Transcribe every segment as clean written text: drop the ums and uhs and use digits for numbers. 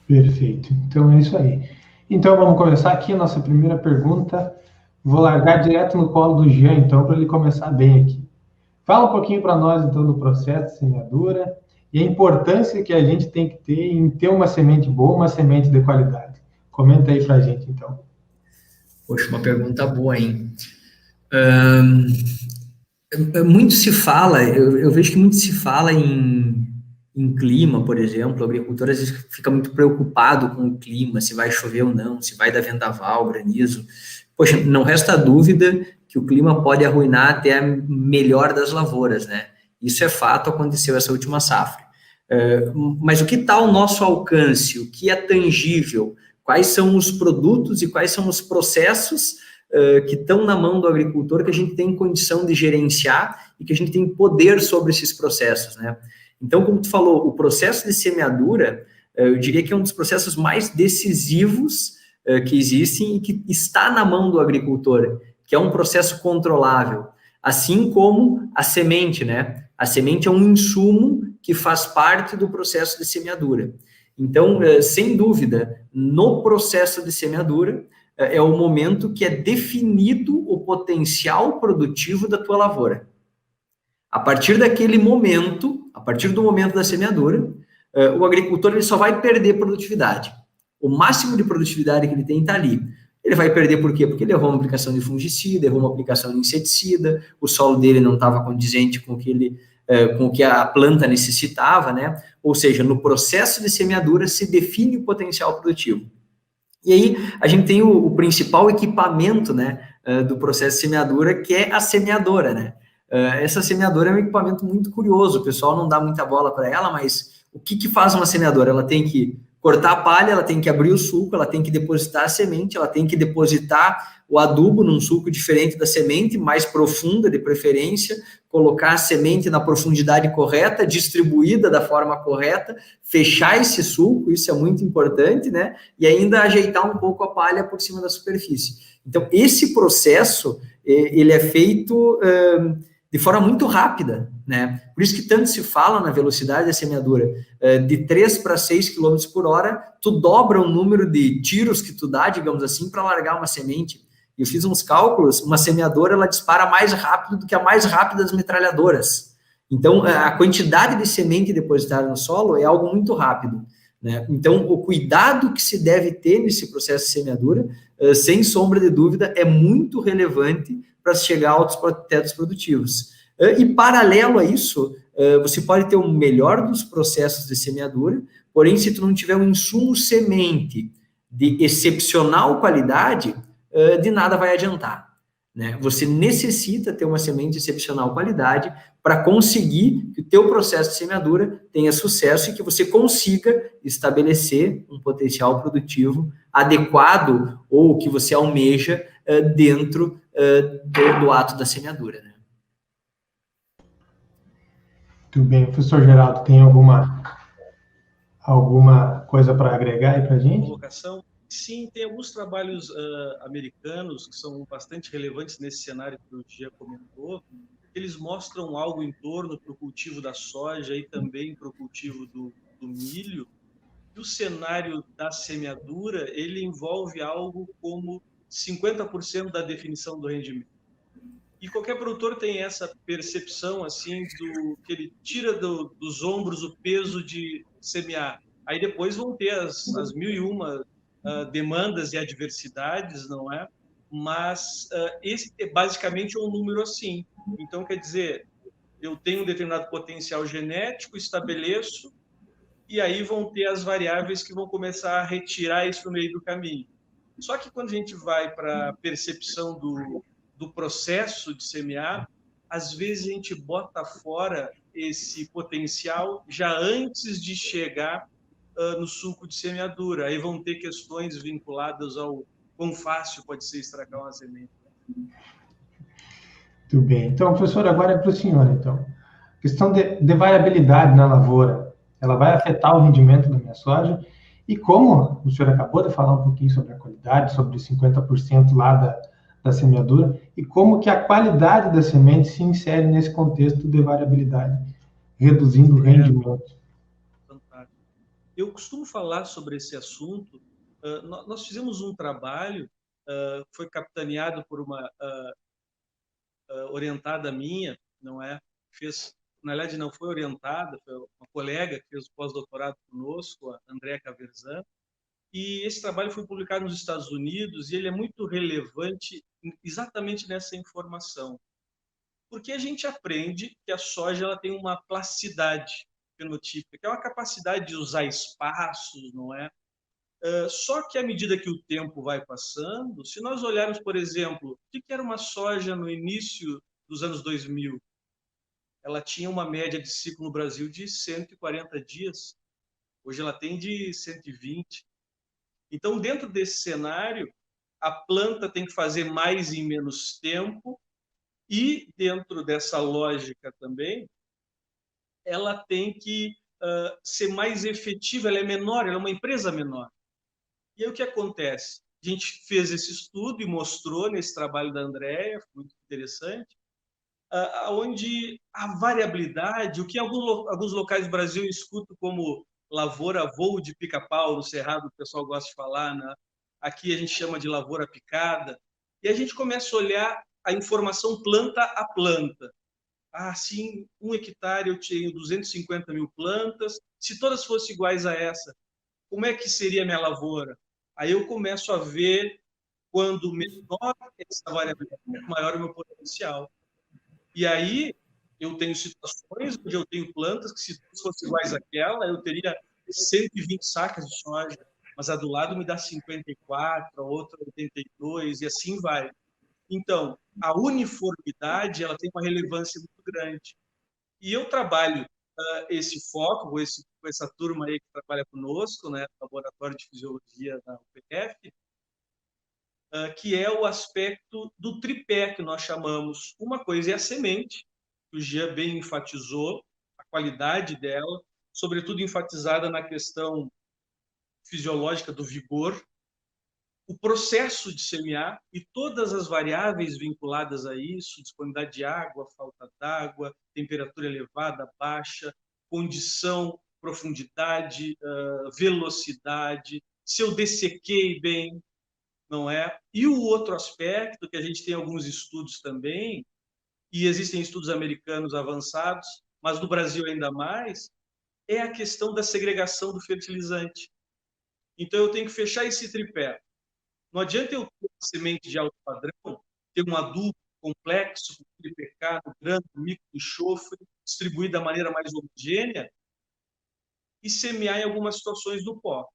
Perfeito. Então é isso aí. Então vamos começar aqui a nossa primeira pergunta. Vou largar direto no colo do Jean, então, para ele começar bem aqui. Fala um pouquinho para nós, então, do processo de semeadura e a importância que a gente tem que ter em ter uma semente boa, uma semente de qualidade. Comenta aí para a gente, então. Poxa, uma pergunta boa, hein? Ahn, Muito se fala, eu vejo que muito se fala em clima, por exemplo. O agricultor às vezes fica muito preocupado com o clima, se vai chover ou não, se vai dar vendaval, granizo. Poxa, não resta dúvida que o clima pode arruinar até a melhor das lavouras, né? Isso é fato, aconteceu essa última safra. Mas o que está ao nosso alcance? O que é tangível? Quais são os produtos e quais são os processos que estão na mão do agricultor, que a gente tem condição de gerenciar e que a gente tem poder sobre esses processos, né? Então, como tu falou, o processo de semeadura, eu diria que é um dos processos mais decisivos que existem e que está na mão do agricultor, que é um processo controlável, assim como a semente, né? A semente é um insumo que faz parte do processo de semeadura. Então, sem dúvida, no processo de semeadura, é o momento que é definido o potencial produtivo da tua lavoura. A partir daquele momento, a partir do momento da semeadura, o agricultor ele só vai perder produtividade. O máximo de produtividade que ele tem está ali. Ele vai perder por quê? Porque ele errou uma aplicação de fungicida, errou uma aplicação de inseticida, o solo dele não estava condizente com o que a planta necessitava, né? Ou seja, no processo de semeadura se define o potencial produtivo. E aí a gente tem o principal equipamento, né, do processo de semeadura, que é a semeadora, né? Essa semeadora é um equipamento muito curioso, o pessoal não dá muita bola para ela, mas o que faz uma semeadora? Ela tem que cortar a palha, ela tem que abrir o sulco, ela tem que depositar a semente, ela tem que depositar o adubo num sulco diferente da semente, mais profunda de preferência, colocar a semente na profundidade correta, distribuída da forma correta, fechar esse sulco, isso é muito importante, né? E ainda ajeitar um pouco a palha por cima da superfície. Então, esse processo, ele é feito de forma muito rápida, né? Por isso que tanto se fala na velocidade da semeadura, de 3 para 6 km por hora, tu dobra o número de tiros que tu dá, digamos assim, para largar uma semente. Eu fiz uns cálculos, uma semeadora, ela dispara mais rápido do que a mais rápida das metralhadoras. Então, a quantidade de semente depositada no solo é algo muito rápido, né? Então, o cuidado que se deve ter nesse processo de semeadura, sem sombra de dúvida, é muito relevante para chegar a altos tetos produtivos. E, paralelo a isso, você pode ter o melhor dos processos de semeadura, porém, se tu não tiver um insumo semente de excepcional qualidade, de nada vai adiantar, né? Você necessita ter uma semente de excepcional qualidade para conseguir que o teu processo de semeadura tenha sucesso e que você consiga estabelecer um potencial produtivo adequado ou que você almeja dentro do ato da semeadura, né? Muito bem. Professor Geraldo, tem alguma coisa para agregar aí para a gente? Colocação. Sim, tem alguns trabalhos americanos que são bastante relevantes nesse cenário que o Gia comentou. Eles mostram algo em torno para o cultivo da soja e também para o cultivo do milho. E o cenário da semeadura, ele envolve algo como 50% da definição do rendimento. E qualquer produtor tem essa percepção assim do que ele tira dos ombros o peso de semear. Aí depois vão ter as mil e uma demandas e adversidades, não é? Mas esse é basicamente um número assim. Então, quer dizer, eu tenho um determinado potencial genético, estabeleço, e aí vão ter as variáveis que vão começar a retirar isso no meio do caminho. Só que quando a gente vai para a percepção do processo de semear, às vezes a gente bota fora esse potencial já antes de chegar no sulco de semeadura. Aí vão ter questões vinculadas ao quão fácil pode ser estragar uma semente. Muito bem. Então, professor, agora é para o senhor, então. Questão de variabilidade na lavoura, ela vai afetar o rendimento da minha soja? E como o senhor acabou de falar um pouquinho sobre a qualidade, sobre 50% lá da semeadura, e como que a qualidade da semente se insere nesse contexto de variabilidade, reduzindo o rendimento. Fantástico. Eu costumo falar sobre esse assunto. Nós fizemos um trabalho, foi capitaneado por uma orientada minha, não é? Na verdade, não foi orientada, foi uma colega que fez o pós-doutorado conosco, a Andréa Caverzan, e esse trabalho foi publicado nos Estados Unidos e ele é muito relevante exatamente nessa informação. Porque a gente aprende que a soja ela tem uma plasticidade fenotípica, que é uma capacidade de usar espaços, não é? Só que à medida que o tempo vai passando, se nós olharmos, por exemplo, o que era uma soja no início dos anos 2000, ela tinha uma média de ciclo no Brasil de 140 dias. Hoje ela tem de 120. Então, dentro desse cenário, a planta tem que fazer mais em menos tempo e, dentro dessa lógica também, ela tem que ser mais efetiva, ela é menor, ela é uma empresa menor. E aí o que acontece? A gente fez esse estudo e mostrou nesse trabalho da Andréa, muito interessante, onde a variabilidade, o que em alguns locais do Brasil eu escuto como lavoura voo de pica-pau, no Cerrado o pessoal gosta de falar, né? Aqui a gente chama de lavoura picada, e a gente começa a olhar a informação planta a planta. Sim, 1 hectare eu tenho 250 mil plantas, se todas fossem iguais a essa, como é que seria a minha lavoura? Aí eu começo a ver quando menor essa variabilidade, maior o meu potencial. E aí eu tenho situações onde eu tenho plantas que, se fossem iguais àquela, eu teria 120 sacas de soja, mas a do lado me dá 54, a outra 82, e assim vai. Então, a uniformidade ela tem uma relevância muito grande. E eu trabalho esse foco com essa turma aí que trabalha conosco, né, no Laboratório de Fisiologia da UPF, que é o aspecto do tripé que nós chamamos. Uma coisa é a semente, que o Jean bem enfatizou, a qualidade dela, sobretudo enfatizada na questão fisiológica do vigor, o processo de semear e todas as variáveis vinculadas a isso, disponibilidade de água, falta d'água, temperatura elevada, baixa, condição, profundidade, velocidade, se eu dessequei bem, não é? E o outro aspecto, que a gente tem alguns estudos também, e existem estudos americanos avançados, mas no Brasil ainda mais, é a questão da segregação do fertilizante. Então eu tenho que fechar esse tripé. Não adianta eu ter uma semente de alto padrão, ter um adubo complexo, com NPK, grano, micro, enxofre, distribuído da maneira mais homogênea, e semear em algumas situações no pó.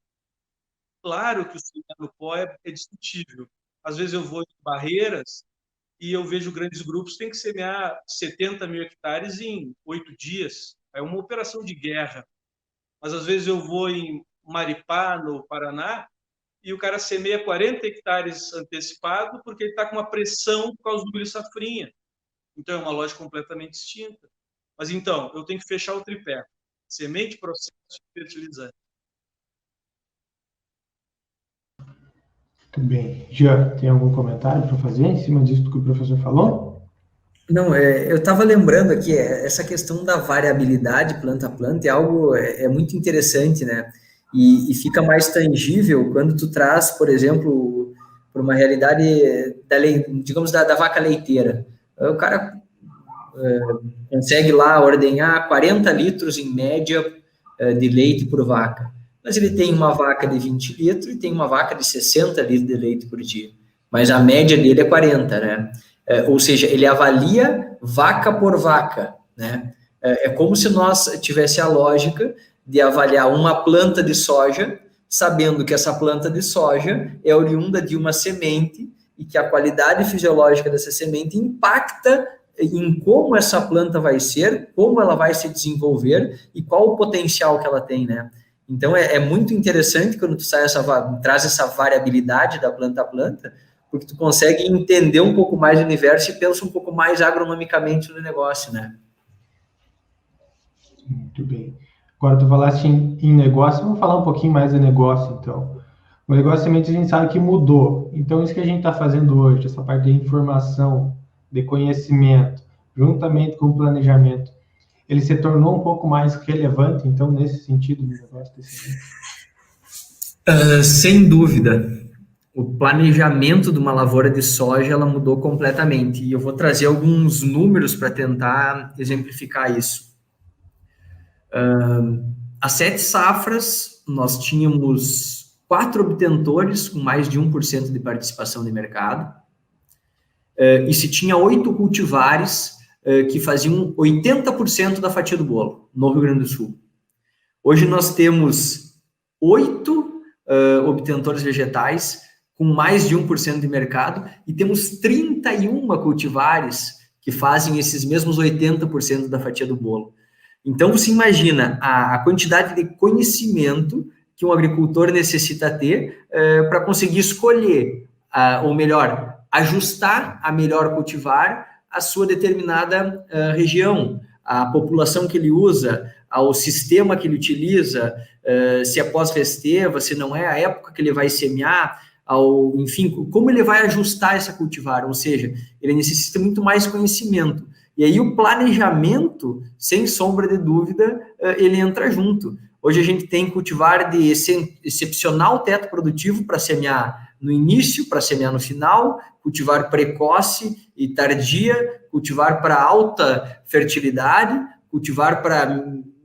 Claro que o semear no pó é discutível. Às vezes eu vou em barreiras e eu vejo grandes grupos que têm que semear 70 mil hectares em 8 dias. É uma operação de guerra. Mas às vezes eu vou em Maripá, no Paraná, e o cara semeia 40 hectares antecipado porque ele está com uma pressão por causa do milho safrinha. Então, é uma lógica completamente distinta. Mas, então, eu tenho que fechar o tripé. Semente, processo e fertilizante. Muito bem. Já tem algum comentário para fazer em cima disso que o professor falou? Não, eu estava lembrando aqui, essa questão da variabilidade planta a planta é algo muito interessante, né? E fica mais tangível quando tu traz, por exemplo, para uma realidade digamos, da vaca leiteira. O cara consegue lá ordenhar 40 litros em média de leite por vaca. Mas ele tem uma vaca de 20 litros e tem uma vaca de 60 litros de leite por dia. Mas a média dele é 40, né? Ou seja, ele avalia vaca por vaca, né? É como se nós tivesse a lógica de avaliar uma planta de soja, sabendo que essa planta de soja é oriunda de uma semente e que a qualidade fisiológica dessa semente impacta em como essa planta vai ser, como ela vai se desenvolver e qual o potencial que ela tem, né? Então, é muito interessante quando tu traz essa variabilidade da planta a planta, porque tu consegue entender um pouco mais o universo e pensa um pouco mais agronomicamente no negócio, né? Muito bem. Agora, tu falaste em negócio, vamos falar um pouquinho mais de negócio, então. O negócio semente a gente sabe que mudou. Então, isso que a gente está fazendo hoje, essa parte de informação, de conhecimento, juntamente com o planejamento, ele se tornou um pouco mais relevante, então, nesse sentido do negócio desse... Sem dúvida. O planejamento de uma lavoura de soja, ela mudou completamente. E eu vou trazer alguns números para tentar exemplificar isso. Há 7 safras, nós tínhamos 4 obtentores com mais de 1% de participação de mercado. E se tinha 8 cultivares que faziam 80% da fatia do bolo no Rio Grande do Sul. Hoje nós temos 8 obtentores vegetais com mais de 1% de mercado, e temos 31 cultivares que fazem esses mesmos 80% da fatia do bolo. Então, você imagina a quantidade de conhecimento que um agricultor necessita ter para conseguir escolher, ou melhor, ajustar a melhor cultivar à sua determinada região, a população que ele usa, ao sistema que ele utiliza, se é pós-resteva, se não é, a época que ele vai semear, enfim, como ele vai ajustar essa cultivar, ou seja, ele necessita muito mais conhecimento. E aí o planejamento, sem sombra de dúvida, ele entra junto. Hoje a gente tem cultivar de excepcional teto produtivo para semear no início, para semear no final, cultivar precoce e tardia, cultivar para alta fertilidade, cultivar para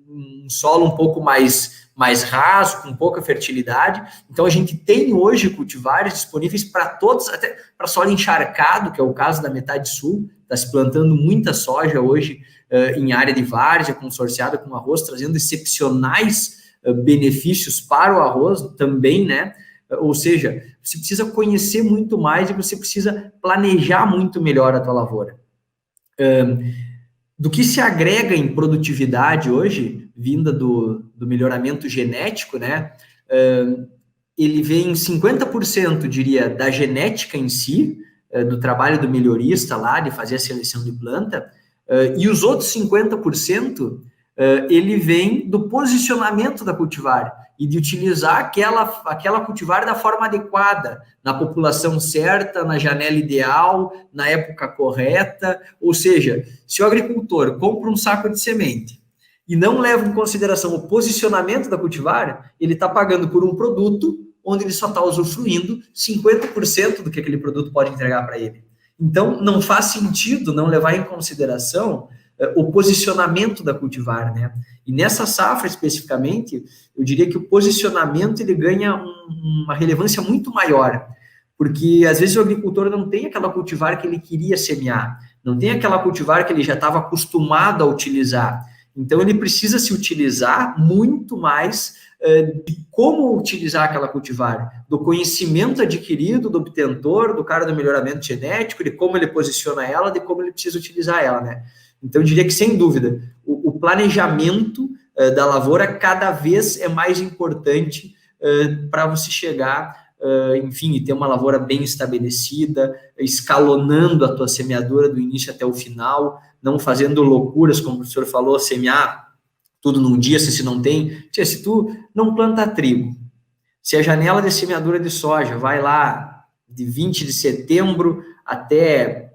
um solo um pouco mais raso, com pouca fertilidade. Então, a gente tem hoje cultivares disponíveis para todos, até para solo encharcado, que é o caso da metade sul, está se plantando muita soja hoje em área de várzea, consorciada com arroz, trazendo excepcionais benefícios para o arroz também, né? Ou seja, você precisa conhecer muito mais e você precisa planejar muito melhor a tua lavoura. Do que se agrega em produtividade hoje, vinda do melhoramento genético, né? Ele vem 50%, diria, da genética em si, do trabalho do melhorista lá, de fazer a seleção de planta, e os outros 50%, ele vem do posicionamento da cultivar e de utilizar aquela cultivar da forma adequada, na população certa, na janela ideal, na época correta. Ou seja, se o agricultor compra um saco de semente e não leva em consideração o posicionamento da cultivar, ele está pagando por um produto onde ele só está usufruindo 50% do que aquele produto pode entregar para ele. Então, não faz sentido não levar em consideração o posicionamento da cultivar, né? E nessa safra, especificamente, eu diria que o posicionamento ele ganha uma relevância muito maior, porque às vezes o agricultor não tem aquela cultivar que ele queria semear, não tem aquela cultivar que ele já estava acostumado a utilizar. Então, ele precisa se utilizar muito mais de como utilizar aquela cultivar, do conhecimento adquirido do obtentor, do cara do melhoramento genético, de como ele posiciona ela, de como ele precisa utilizar ela, né? Então, eu diria que, sem dúvida, o planejamento da lavoura cada vez é mais importante para você chegar, enfim, e ter uma lavoura bem estabelecida, escalonando a tua semeadura do início até o final, não fazendo loucuras, como o professor falou, semear tudo num dia, se não tem. Se tu não planta trigo, se a janela de semeadura de soja vai lá de 20 de setembro até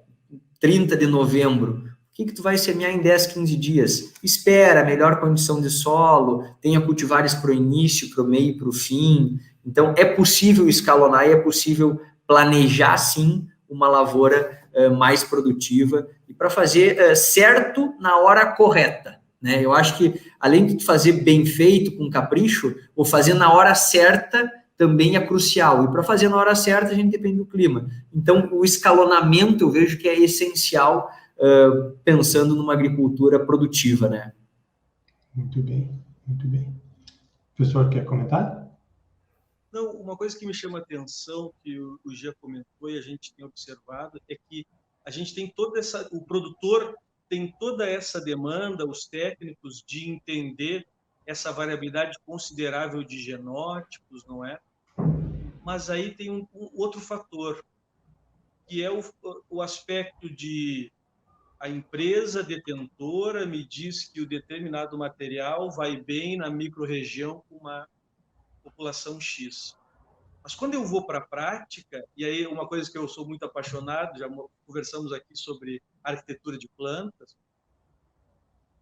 30 de novembro, o que tu vai semear em 10, 15 dias? Espera, melhor condição de solo, tenha cultivares para o início, para o meio e para o fim. Então, é possível escalonar e é possível planejar, sim, uma lavoura mais produtiva e para fazer certo na hora correta, né? Eu acho que, além de fazer bem feito, com capricho, o fazer na hora certa também é crucial. E para fazer na hora certa, a gente depende do clima. Então, o escalonamento, eu vejo que é essencial, pensando numa agricultura produtiva, né? Muito bem, muito bem. O professor quer comentar? Não, uma coisa que me chama a atenção, que o Gia comentou e a gente tem observado, é que a gente tem o produtor tem toda essa demanda, os técnicos, de entender essa variabilidade considerável de genótipos, não é? Mas aí tem um outro fator, que é o aspecto de a empresa detentora me diz que o determinado material vai bem na microrregião com uma população X. Mas quando eu vou para a prática, e aí uma coisa que eu sou muito apaixonado, já conversamos aqui sobre arquitetura de plantas,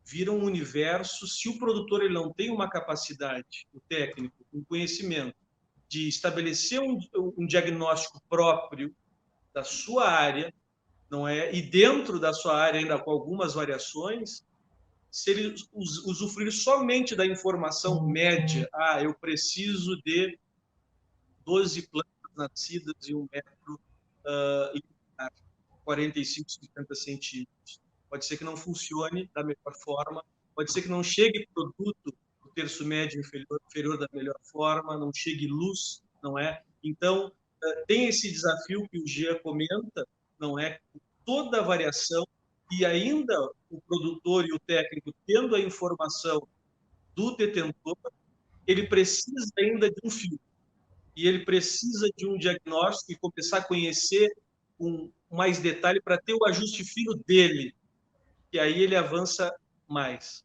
vira um universo. Se o produtor ele não tem uma capacidade, o técnico, um conhecimento de estabelecer um diagnóstico próprio da sua área, não é? E dentro da sua área ainda com algumas variações, se ele usufruir somente da informação média, eu preciso de 12 plantas nascidas em 1 metro e 45, 50 centímetros. Pode ser que não funcione da melhor forma, pode ser que não chegue produto do terço médio inferior da melhor forma, não chegue luz, não é? Então, tem esse desafio que o Jean comenta, não é? Toda a variação, e ainda o produtor e o técnico tendo a informação do detentor, ele precisa ainda de um filtro, e ele precisa de um diagnóstico e começar a conhecer com mais detalhe para ter o ajuste fino dele, e aí ele avança mais.